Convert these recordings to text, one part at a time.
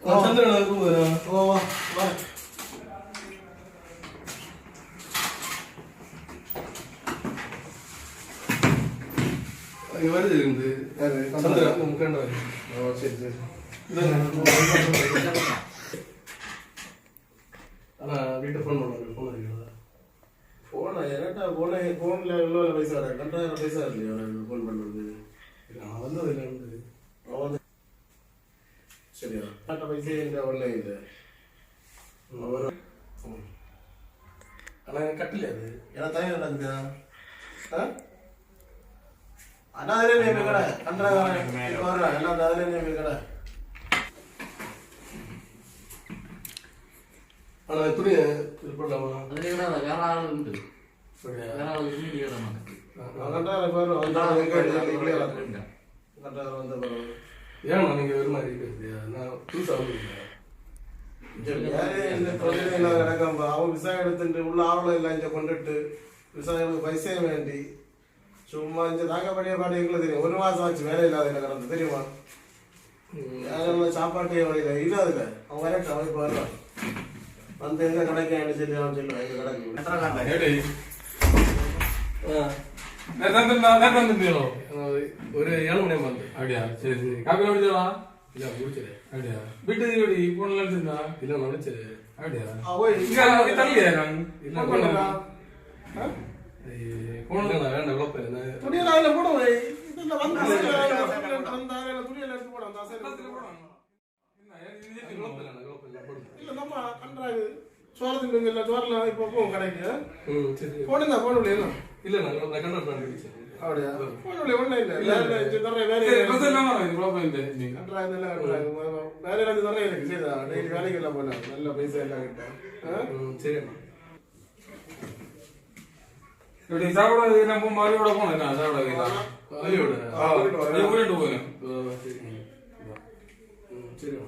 வருது சரி சரி வீட்டை ஃபோன் பண்ணுவாங்க ஃபோன் அடிக்கிறதா ஃபோனா ஏன்னா ஃபோனில் எவ்வளோ பைசா வர 2000 பைசா இல்லையா ஃபோன் பண்ணுறது நான் வந்தது இல்லை அவன் சரியா பைசா இல்லை ஒன்றும் இல்லை ஆனால் கட்டலையா அது ஏன்னா தனியாக நடக்குதா அண்ணா அதிலே நேம் கடை கண்டா எல்லாம் அதிலே நேம் கடை ஆனால் துணி இது பண்ணலாமா வேற ஆள் உண்டு வேற ஆள் ஏன்னா நீங்கள் ஒரு மாதிரி பேசுறியா நான் புதுசாக கிடக்கும் அவன் விவசாயம் எடுத்துட்டு உள்ள ஆவலம் இல்லை இங்கே கொண்டுட்டு விவசாயம் பைசையும் வேண்டி சும்மா இங்கே தாக்கப்படிய பாட்டு எங்களுக்கு தெரியும் 1 மாதம் ஆச்சு வேலை இல்லாத இல்லை கிடந்து தெரியுமா சாப்பாட்டு வழியில் இல்லாதுல்ல அவன் வரட்டு அவன் இப்போ வருவான் வந்து எங்க கடைக்கு சொல்லி அவன் சொல்லுவான் எங்க கடைக்கு ஒரு 7 மணி வந்து அப்படியா சரி சரி காப்பி குடிச்சா இல்ல குடிச்சது அப்படியா வீட்டுக்கு போன நினைச்சிருந்தா இல்ல நினைச்சது அப்படியா தள்ளியா நான் இல்ல போன வேண்டாம் துணியில போடுவேன் இல்ல நம்ம கண்டாங்க சோளத்துக்கு இல்ல சோறல இப்போ போவோம் கடைக்கு போடுங்க போன முடியல இல்ல நான் கண்டக்ட் பண்ணி அப்படியா போன முடியல ஒண்ணு இல்ல வேலை இருக்கு சரிதா டெய்லி வேலைக்கு எல்லாம் போனா நல்ல பைசா எல்லாம் கிட்ட சரிம்மா இப்படி சாப்பிட நம்ம மாறியோட போனேன் நான் சாப்பிட மாறியோட போனேன் சரிம்மா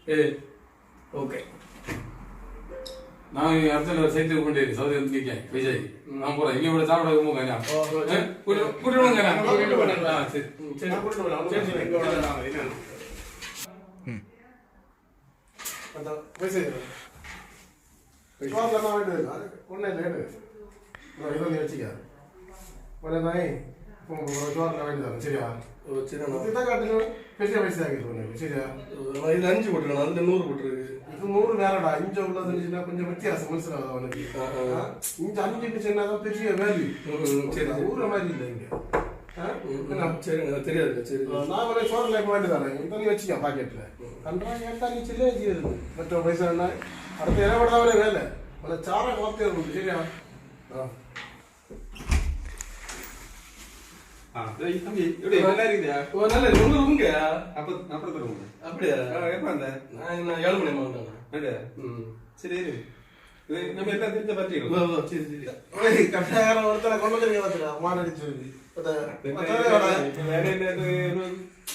சரி ஓகே நான் அடுத்த சைட்டு கொண்டு சவுதி நிற்கேன் விஜய் நான் போறேன் இங்க கூட சாப்பிட போங்க சரியா பெரிய பைசா சரியா இது 5 போட்டுருக்கணும் அதுல 100 போட்டுருக்கு இது 100 வேறடா இங்க உள்ளதுன்னா கொஞ்சம் வித்தியாசம் மனசிலாகுது அவனுக்கு இங்க 5 சின்னதான் பெரிய வேல்யூ சரி ஊர மாதிரி இல்லை இங்க சரி தெரியாது சரி நான் ஒரு சோர்ல போயிட்டு தரேன் தண்ணி வச்சுக்க பாக்கெட்ல கண்டாங்க தண்ணி சில்லே செய்யுது மற்ற பைசா என்ன அடுத்த இறவடாவே வேலை உன சார கோர்த்தே இருக்கு சரியா தம்பி எப்படி நல்லா இருக்குதா நல்ல ரொம்ப ரூங்க அப்புறம் ரூங்க அப்படியா எப்ப வந்த நான் 7 மணி வந்தேன் அப்படியா சரி இது நம்ம எல்லாம் தெரிஞ்ச பார்த்து சரி சரி கட்டாயம் ஒருத்தர கொண்டு வந்துருங்க பாத்துடா மாடடிச்சு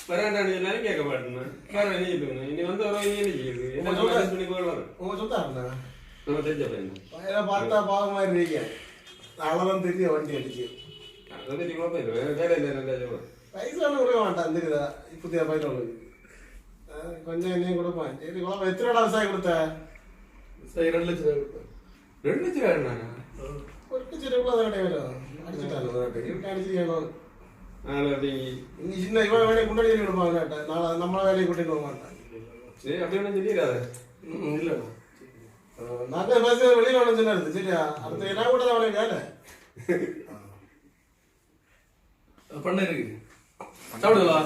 வராண்டானு எல்லாரும் கேட்க மாட்டேன் வேற என்ன சொல்லுங்க இனி வந்து வர என்ன செய்யுது என்ன பண்ணி போயிடுவாங்க உங்க சொந்தா நம்ம தெரிஞ்ச பையன் பார்த்தா பாவ மாதிரி இருக்கீங்க அவ்வளவுதான் தெரிய வண்டி அடிச்சு பைசா கொடுக்க மாட்டான் தெரியுதா புதிய பைசா கொஞ்சம் என்னையும் கொடுப்பான் சரி குழப்பம் எத்தனை விவசாயம் கொடுத்த 2 லட்சம் கொடுத்தேன் 2 லட்சம் வேணும் 1 லட்சம் ரூபாய் வரும் அடிச்சுட்டாங்க அடிச்சுக்கணும் நீ சின்ன இவன் வேலையை முன்னாடி கொடுப்பாங்க நான் நம்மள வேலையை கூட்டிட்டு போக மாட்டேன் சரி அப்படி ஒன்றும் சொல்லிடாத இல்லை நான் பஸ் வெளியில் ஒன்று சொன்னாரு சரியா அடுத்த என்ன கூட தான் அவனுக்கு வேலை பண்ண இருக்கு சாப்பிடுவா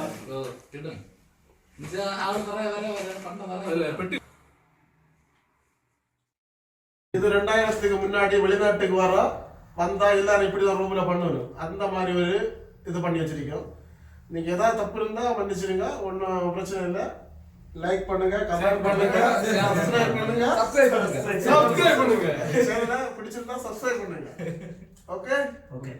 இது 2000க்கு முன்னாடி வெளிநாட்டுக்கு வரோம் வந்தா எல்லாரும் இப்படிதான் ரூம்ல பண்ணணும் அந்த மாதிரி ஒரு இது பண்ணி வச்சிருக்கோம் நீங்க ஏதாவது தப்பு இருந்தா மன்னிச்சிருங்க ஒன்றும் பிரச்சனை இல்லை லைக் பண்ணுங்க கமெண்ட் பண்ணுங்க சப்ஸ்கிரைப் பண்ணுங்க பிடிச்சிருந்தா சப்ஸ்கிரைப் பண்ணுங்க ஓகே